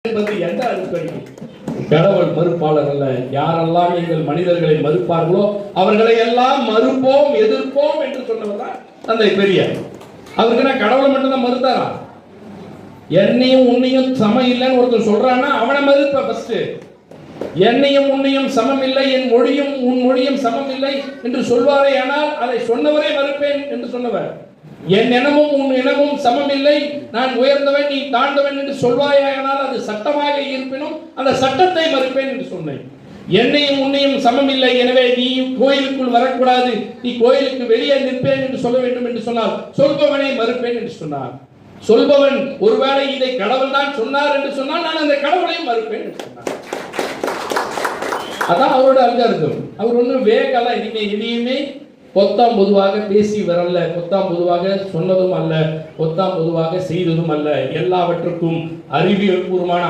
என்பது எந்த அடிப்படை? கடவுள் மறுப்பாளர் அல்ல. யாரெல்லாம் எங்கள் மனிதர்களை மறுப்பார்களோ அவர்களை எல்லாம் மறுப்போம், எதிர்ப்போம் என்று சொன்னவர் தான் தந்தை பெரியார். அவருக்கு நான் கடவுளை மட்டும்தான் மறுத்தாரா? என்னையும் உன்னையும் சமம் இல்லைன்னு ஒருத்தர் சொல்றான்னா அவனை மறுப்ப ஃபர்ஸ்ட். என்னையும் உன்னையும் சமம் இல்லை, என் மொழியும் உன் மொழியும் சமம் இல்லை என்று சொல்வாரே, ஆனால் அதை சொன்னவரே மறுப்பேன் என்று சொன்னவர். என் இனமும் உன் இனமும் சமம் இல்லை, நான் உயர்ந்தவன் நீ தாழ்ந்தவன் என்று சொல்வாயானால் அது சட்டமாக இருப்பினும் அந்த சட்டத்தை மறுப்பேன் என்று சொன்னேன். என்னையும் உன்னையும் சமம் இல்லை, எனவே நீ கோயிலுக்குள் வரக்கூடாது, நீ கோயிலுக்கு வெளியே நிற்பேன் என்று சொல்ல வேண்டும் என்று சொன்னால் சொல்பவனை மறுப்பேன் என்று சொன்னார். சொல்பவன் ஒருவேளை இதை கடவுள் தான் சொன்னார் என்று சொன்னால் நான் அந்த கடவுளையும் மறுப்பேன் என்று சொன்னார். அதான் அவரோட அல்காரிதம். அவர் ஒன்றும் வேகலாம் எதையுமே பொத்தாம் பொதுவாக பேசி வரல, பொத்தாம் பொதுவாக சொன்னதும் அல்ல, பொத்தாம் பொதுவாக செய்ததும் அல்ல. எல்லாவற்றுக்கும் அறிவியல் பூர்வமான